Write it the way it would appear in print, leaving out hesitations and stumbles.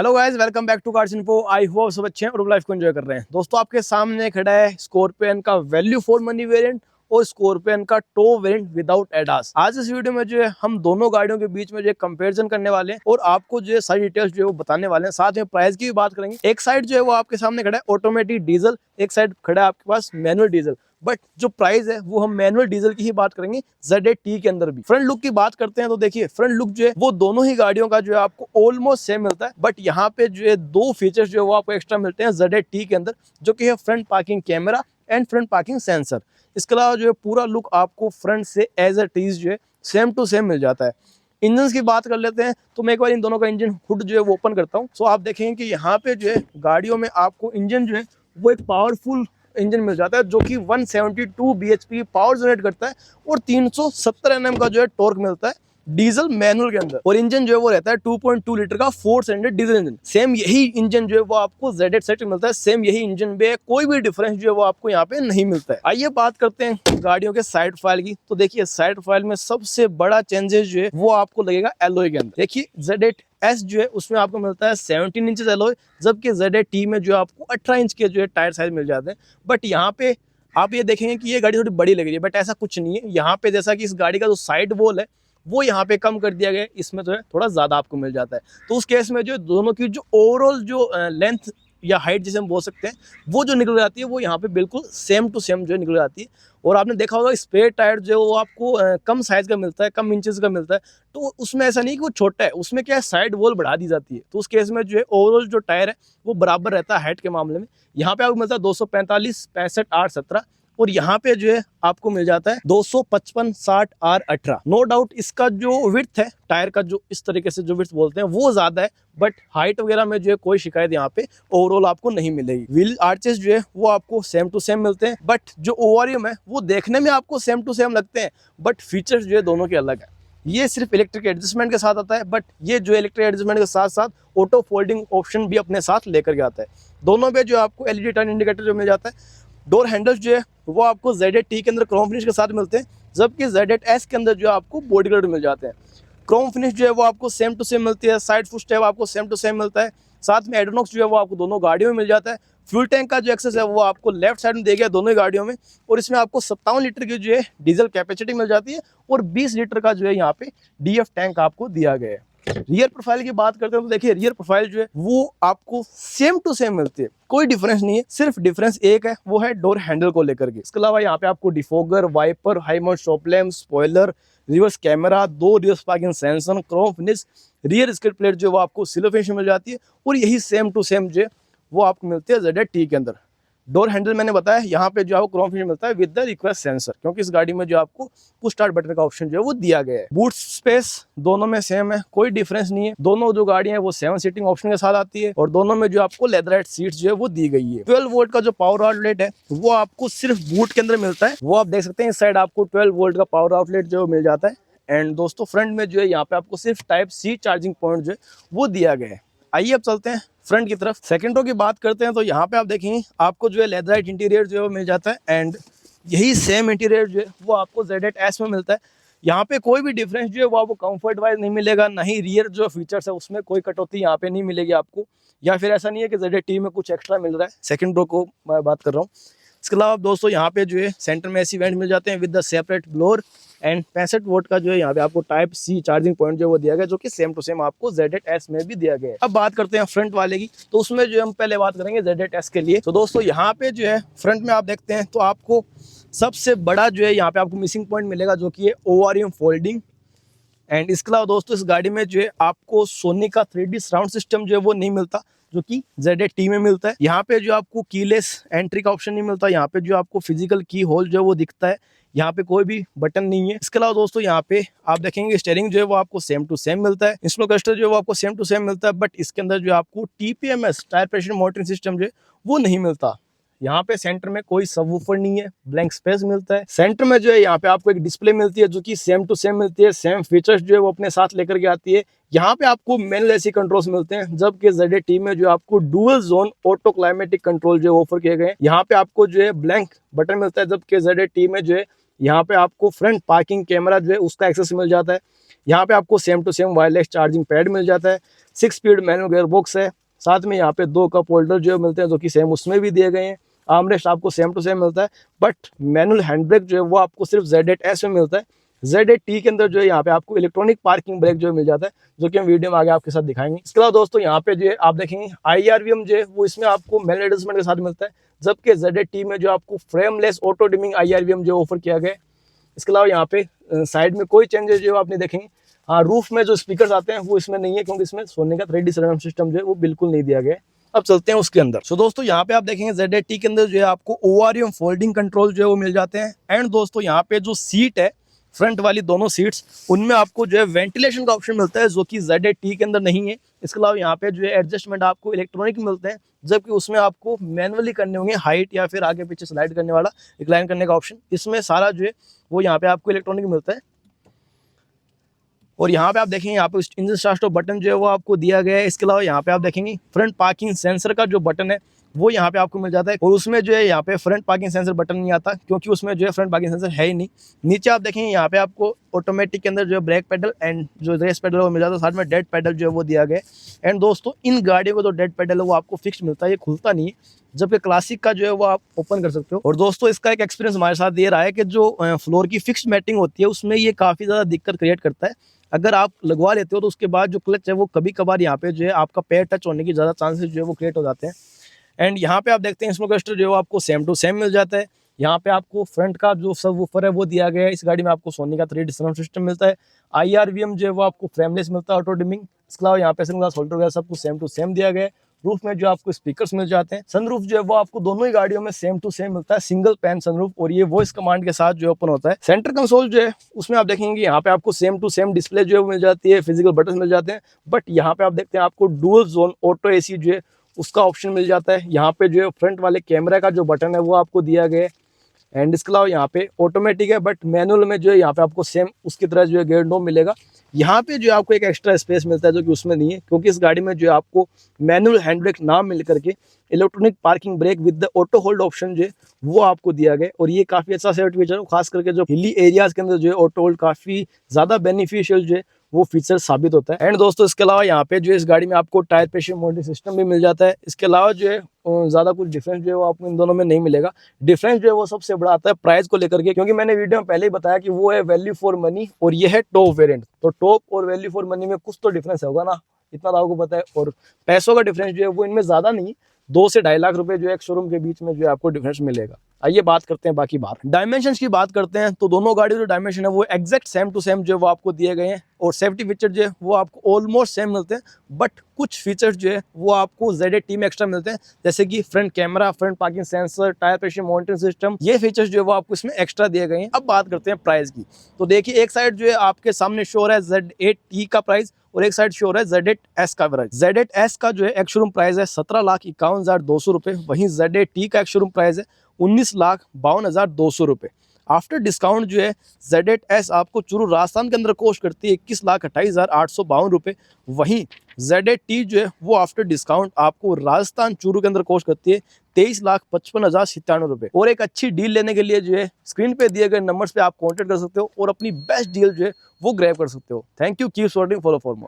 Hello guys, welcome back to cars info. I hope सब अच्छे हैं और लाइफ को एंजॉय कर रहे हैं। दोस्तों, आपके सामने खड़ा है स्कॉर्पियन का वैल्यू फॉर मनी वेरिएंट और स्कॉर्पियन का टॉप वेरिएंट विदाउट एडास। आज इस वीडियो में जो है हम दोनों गाड़ियों के बीच में जो है कंपैरिजन करने वाले हैं और आपको जो है सारी डिटेल्स जो है वो बताने वाले हैं। साथ में प्राइस की भी बात करेंगे। एक साइड जो है वो आपके सामने खड़ा है ऑटोमेटिक डीजल, एक साइड खड़ा है आपके पास मैनुअल डीजल। बट जो प्राइस है वो हम मैनुअल डीजल की ही बात करेंगे ZT के अंदर भी। फ्रंट लुक की बात करते हैं तो देखिए, फ्रंट लुक जो है वो दोनों ही गाड़ियों का जो है आपको ऑलमोस्ट सेम मिलता है। बट यहाँ पे जो है दो फीचर्स जो है वो आपको एक्स्ट्रा मिलते हैं ZT के अंदर, जो कि है front parking camera and front parking sensor. इसके अलावा जो है पूरा लुक आपको फ्रंट से एज अ टीज जो है सेम टू सेम मिल जाता है। इंजन की बात कर लेते हैं तो मैं एक बार इन दोनों का इंजन हुड जो है वो ओपन करता हूँ। सो आप देखेंगे कि यहाँ पे जो है गाड़ियों में आपको इंजन जो है वो एक पावरफुल इंजन मिल जाता है, जो कि 172 bhp पावर जनरेट करता है और 370 Nm का जो है टॉर्क मिलता है डीजल मैनुअल के अंदर। और इंजन जो है वो रहता है 2.2 लीटर का 4 सिलेंडर डीजल इंजन। सेम यही इंजन जो है वो आपको ZX सेट मिलता है। सेम यही इंजन में कोई भी डिफरेंस जो है वो आपको यहाँ पे नहीं मिलता है। आइए बात करते हैं गाड़ियों के साइड फाइल की। तो देखिए, साइड फाइल में सबसे बड़ा चेंजेस जो है वो आपको लगेगा एलॉय के अंदर। देखिए, ZS जो है उसमें आपको मिलता है 17 इंच एलॉय, जबकि ZT में जो आपको 18 इंच के जो है टायर साइज मिल जाते हैं। बट यहाँ पे आप ये देखेंगे कि ये गाड़ी थोड़ी बड़ी लग रही है, बट ऐसा कुछ नहीं है। यहाँ पे जैसा कि इस गाड़ी का जो साइड वॉल है वो यहाँ पे कम कर दिया गया है, इसमें जो है थोड़ा ज्यादा आपको मिल जाता है। तो उस केस में जो दोनों की जो ओवरऑल जो लेंथ या हाइट जिसे हम बोल सकते हैं वो जो निकल जाती है वो यहाँ पे बिल्कुल सेम टू सेम जो निकल जाती है। और आपने देखा होगा स्पेयर टायर जो वो आपको कम साइज का मिलता है, कम इंचेस का मिलता है। तो उसमें ऐसा नहीं कि वो छोटा है, उसमें क्या है साइड वॉल बढ़ा दी जाती है। तो उस केस में जो है ओवरऑल जो टायर है वो बराबर रहता है हाइट के मामले में। यहाँ पे आपको मिलता है 245, 65, 8, 17 और यहाँ पे जो है आपको मिल जाता है 255, 60, R, 18। नो डाउट इसका जो विड्थ है टायर का, जो इस तरीके से जो विड्थ बोलते हैं वो ज्यादा है, बट हाइट वगैरह में जो है कोई शिकायत यहाँ पे ओवरऑल आपको नहीं मिलेगी। व्हील आर्चेस जो है वो आपको सेम टू सेम मिलते हैं, बट जो ओवरव्यू है वो देखने में आपको सेम टू सेम लगते हैं, बट फीचर्स जो है दोनों के अलग है। ये सिर्फ इलेक्ट्रिक एडजस्टमेंट के साथ आता है, बट ये जो इलेक्ट्रिक एडजस्टमेंट के साथ साथ ऑटो फोल्डिंग ऑप्शन भी अपने साथ लेकर के आता है। दोनों पे जो आपको LED टर्न इंडिकेटर जो मिल जाता है। डोर हैंडल्स जो है वो आपको ZT के अंदर क्रोम फिनिश के साथ मिलते हैं, जबकि ZS के अंदर जो आपको बॉडी कलर मिल जाते हैं। क्रोम फिनिश जो है वो आपको सेम टू सेम मिलती है। साइड फुट स्टेप आपको सेम टू सेम मिलता है। साथ में एडोनॉक्स जो है वो आपको दोनों गाड़ियों में मिल जाता है। फ्यूल टैंक का जो एक्सेस है वो आपको लेफ्ट साइड में दिया गया दोनों गाड़ियों में, और इसमें आपको 57 लीटर की जो है डीजल कैपेसिटी मिल जाती है और 20 लीटर का जो है यहाँ पे DF टैंक आपको दिया गया है। रियर प्रोफाइल की बात करते हैं तो देखिए, रियर प्रोफाइल जो है वो आपको सेम टू सेम मिलती है, कोई डिफरेंस नहीं है। सिर्फ डिफरेंस एक है, वो है डोर हैंडल को लेकर के। इसके अलावा यहाँ पे आपको defogger, wiper, high mount stop lamp, spoiler, reverse camera, 2 reverse parking sensor, chrome finish, rear skid plate जो वो आपको सिल्वर फिनिश मिल जाती है। और यही सेम टू सेम जो वो आपको मिलती है ZT के अंदर। डोर हैंडल मैंने बताया, यहाँ पे जो आपको क्रोम फिनिश मिलता है विद द रिक्वेस्ट सेंसर, क्योंकि इस गाड़ी में जो आपको पुश स्टार्ट बटन का ऑप्शन जो है वो दिया गया है। बूट स्पेस दोनों में सेम है, कोई डिफरेंस नहीं है। दोनों जो गाड़ियां हैं वो 7 सीटिंग ऑप्शन के साथ आती है और दोनों में जो आपको लेदरराइट सीट्स जो है वो दी गई है। 12 वोल्ट का जो पावर आउटलेट है वो आपको सिर्फ बूट के अंदर मिलता है। वो आप देख सकते हैं इस साइड आपको 12 वोल्ट का पावर आउटलेट जो मिल जाता है। एंड दोस्तों, फ्रंट में जो है यहाँ पे आपको सिर्फ Type-C चार्जिंग पॉइंट जो है वो दिया गया है। आइए अब चलते हैं फ्रंट की तरफ। सेकेंड रो की बात करते हैं तो यहाँ पे आप देखेंगे आपको जो है लेदरराइट इंटीरियर जो है वो मिल जाता है। एंड यही सेम इंटीरियर जो है वो आपको ZS में मिलता है। यहाँ पे कोई भी डिफरेंस जो है वो आपको कंफर्ट वाइज नहीं मिलेगा, ना ही रियर जो फीचर्स है उसमें कोई कटौती यहाँ पे नहीं मिलेगी आपको, या फिर ऐसा नहीं है कि ZT में कुछ एक्स्ट्रा मिल रहा है। सेकेंड रो को मैं बात कर रहा हूँ। इसके अलावा दोस्तों यहाँ पे जो है सेंटर में ऐसी वेंट मिल जाते हैं with the separate blower and 65 volt का जो है यहाँ पे आपको Type-C चार्जिंग पॉइंट जो वो दिया गया, जो कि सेम टू सेम आपको ZS में भी दिया गया है। अब बात करते हैं फ्रंट वाले की, तो उसमें जो हम पहले बात करेंगे ZS के लिए। तो दोस्तों यहाँ पे जो है फ्रंट में आप देखते हैं तो आपको सबसे बड़ा जो है यहाँ पे आपको मिसिंग पॉइंट मिलेगा, जो कि है ओवरव्यू फोल्डिंग। एंड इसके अलावा दोस्तों इस गाड़ी में जो है आपको सोनी का 3D साउंड सिस्टम जो है वो नहीं मिलता, जो कि ZT में मिलता है। यहाँ पे जो आपको कीलेस एंट्री का ऑप्शन नहीं मिलता। यहाँ पे जो आपको फिजिकल की होल जो है वो दिखता है, यहाँ पे कोई भी बटन नहीं है। इसके अलावा दोस्तों यहाँ पे आप देखेंगे स्टीयरिंग जो है वो आपको सेम टू सेम मिलता है। इंस्ट्रूमेंट क्लस्टर जो है वो आपको सेम टू सेम मिलता है, बट इसके अंदर जो आपको TPMS tyre pressure monitoring system जो है वो नहीं मिलता। यहाँ पे सेंटर में कोई सबवूफर नहीं है, ब्लैंक स्पेस मिलता है। सेंटर में जो है यहाँ पे आपको एक डिस्प्ले मिलती है, जो कि सेम टू सेम मिलती है। सेम फीचर्स जो है वो अपने साथ लेकर के आती है। यहाँ पे आपको मैनुअल AC कंट्रोल्स मिलते हैं, जबकि ZT में जो आपको dual zone auto climatic control जो ऑफर किए गए हैं। यहाँ पे आपको जो है ब्लैंक बटन मिलता है, जबकि ZT में जो है यहाँ पे आपको फ्रंट पार्किंग कैमरा जो है उसका एक्सेस मिल जाता है। यहाँ पे आपको same to same wireless charging pad मिल जाता है। 6 स्पीड मैनुअल गियर बॉक्स है। साथ में यहाँ पे 2 कप होल्डर जो मिलते हैं, जो कि सेम उसमें भी दिए गए हैं। आर्मरेस्ट आपको सेम टू सेम मिलता है, बट मैनुअल हैंड ब्रेक जो है वो आपको सिर्फ Z8S में मिलता है। Z8T के अंदर जो है यहाँ पे आपको इलेक्ट्रॉनिक पार्किंग ब्रेक जो मिल जाता है, जो कि हम वीडियो में आगे आपके साथ दिखाएंगे। इसके अलावा दोस्तों यहाँ पे जो है आप देखेंगे IRVM जो है वो इसमें आपको मैनुअल एडजस्टमेंट के साथ मिलता है, जबकि Z8T में जो आपको फ्रेमलेस ऑटो डिमिंग IRVM जो ऑफर किया गया है। इसके अलावा यहाँ पे साइड में कोई चेंजेस जो आप नहीं देखेंगे। हाँ, रूफ में जो स्पीकर्स आते हैं वो इसमें नहीं है, क्योंकि इसमें सोनी का 3D सराउंड सिस्टम जो है वो बिल्कुल नहीं दिया गया है। अब चलते हैं उसके अंदर। सो दोस्तों यहाँ पे आप देखेंगे Z8T के अंदर जो है आपको ORM फोल्डिंग कंट्रोल जो है वो मिल जाते हैं। एंड दोस्तों यहाँ पे जो सीट है, फ्रंट वाली दोनों सीट्स, उनमें आपको जो है वेंटिलेशन का ऑप्शन मिलता है, जो कि Z8T के अंदर नहीं है। इसके अलावा यहाँ पे जो है एडजस्टमेंट आपको इलेक्ट्रॉनिक मिलते हैं, जबकि उसमें आपको मैनुअली करने होंगे हाइट या फिर आगे पीछे स्लाइड करने वाला रिक्लाइन करने का ऑप्शन। इसमें सारा जो है वो यहाँ पे आपको इलेक्ट्रॉनिक मिलता है। और यहाँ पे आप देखेंगे यहाँ पे इंजन स्टार्ट बटन जो है वो आपको दिया गया है। इसके अलावा यहाँ पे आप देखेंगे फ्रंट पार्किंग सेंसर का जो बटन है वो यहाँ पे आपको मिल जाता है, और उसमें जो है यहाँ पे फ्रंट पार्किंग सेंसर बटन नहीं आता, क्योंकि उसमें जो है फ्रंट पार्किंग सेंसर है ही नहीं। नीचे आप देखेंगे यहाँ पे आपको ऑटोमेटिक के अंदर जो है ब्रेक पेडल एंड जो रेस पेडल वो मिल जाता है, साथ में डेड पेडल जो है वो दिया गया है। एंड दोस्तों इन गाड़ियों को जो डेड पेडल है वो आपको फिक्स मिलता है, ये खुलता नहीं है, जबकि क्लासिक का जो है वो आप ओपन कर सकते हो। और दोस्तों इसका एक एक्सपीरियंस हमारे साथ ये रहा है कि जो फ्लोर की फिक्स्ड मैटिंग होती है उसमें ये काफ़ी ज़्यादा दिक्कत क्रिएट करता है। अगर आप लगवा लेते हो तो उसके बाद जो क्लच है वो कभी कभार यहाँ पे जो है आपका पैर टच होने की ज़्यादा चांसेस जो है वो क्रिएट हो जाते हैं। एंड यहाँ पे आप देखते हैं स्मोक क्लस्टर जो है आपको सेम टू सेम मिल जाता है। यहाँ पे आपको फ्रंट का जो सबवूफर है वो दिया गया है। इस गाड़ी में आपको सोनी का 3D साउंड सिस्टम मिलता है। IRVM जो है वो आपको फ्रेमलेस मिलता है, ऑटो डिमिंग। इसके अलावा यहाँ पे सनग्लास होल्डर वगैरह सब कुछ सेम टू सेम दिया गया है। रूफ में जो आपको स्पीकर्स मिल जाते हैं। सनरूफ जो है वो आपको दोनों ही गाड़ियों में सेम टू सेम मिलता है, सिंगल पैन सनरूफ, और ये वॉइस कमांड के साथ जो ओपन होता है। सेंटर कंसोल जो है उसमें आप देखेंगे यहाँ पे आपको सेम टू सेम डिस्प्ले जो है मिल जाती है, फिजिकल बटन मिल जाते हैं। बट यहाँ पे आप देखते हैं आपको डुअल जोन ऑटो AC जो है उसका ऑप्शन मिल जाता है। यहाँ पे जो है फ्रंट वाले कैमरा का जो बटन है वो आपको दिया गया है। एंड इसके अलावा यहाँ पे ऑटोमेटिक है, बट मैनुअल में जो है यहाँ पे आपको सेम उसकी तरह जो है गियर नॉब मिलेगा। यहाँ पे जो है आपको एक एक्स्ट्रा स्पेस मिलता है जो कि उसमें नहीं है, क्योंकि इस गाड़ी में जो है आपको मैनुअल हैंड ब्रेक ना मिल करके electronic parking brake with the auto hold option जो है वो आपको दिया गया। और ये काफ़ी अच्छा सेफ्टी फीचर है, खास करके जो हिली एरियाज के अंदर जो है ऑटो होल्ड काफ़ी ज़्यादा बेनिफिशियल जो है वो फीचर साबित होता है। एंड दोस्तों इसके अलावा यहाँ पे जो है इस गाड़ी में आपको टायर प्रेशर मॉनिटरिंग सिस्टम भी मिल जाता है। इसके अलावा जो है ज़्यादा कुछ डिफरेंस जो है वो आपको इन दोनों में नहीं मिलेगा। डिफरेंस जो है वो सबसे बड़ा आता है प्राइस को लेकर के, क्योंकि मैंने वीडियो में पहले ही बताया कि वो है वैल्यू फॉर मनी और ये है टॉप वेरिएंट। तो टॉप और वैल्यू फॉर मनी में कुछ तो डिफरेंस होगा ना, इतना तो आपको पता है। और पैसों का डिफरेंस जो है वो इनमें ज़्यादा नहीं, 2 से 2.5 लाख रुपए जो है एक शोरूम के बीच में जो है आपको डिफरेंस मिलेगा। आइए बात करते हैं बाकी बात डायमेंशंस की बात करते हैं। तो दोनों गाड़ियों जो डायमेंशन है वो एग्जैक्ट सेम टू सेम जो है वो आपको दिए गए हैं, और सेफ्टी फीचर जो है वो आपको ऑलमोस्ट सेम मिलते हैं। बट कुछ फीचर्स जो है वो आपको Z8T में एक्स्ट्रा मिलते हैं, जैसे कि front camera, front parking sensor, tyre pressure monitoring system, ये फीचर्स जो है वो आपको इसमें एक्स्ट्रा दिए गए हैं। अब बात करते हैं प्राइस की। तो देखिए एक साइड जो है आपके सामने शो हो रहा है Z8T का प्राइस, और एक साइड शो हो रहा है Z8S का प्राइस। Z8S का जो है एक शोरूम प्राइस है 17,51,200 रुपए, वहीं Z8T का एक शोरूम प्राइस है 19,52,200 रुपए। आफ्टर डिस्काउंट जो है Z8S आपको चूरू राजस्थान के अंदर कॉस्ट करती है 21,28,852 रुपए, वहीं Z8T जो है वो आफ्टर डिस्काउंट आपको राजस्थान चूरू के अंदर कॉस्ट करती है 23,55,097 रुपए। और एक अच्छी डील लेने के लिए जो है स्क्रीन पे दिए गए नंबर्स पे आप कॉन्टेक्ट कर सकते हो और अपनी बेस्ट डील जो है वो ग्रैब कर सकते हो। Thank you, keep supporting, follow for more.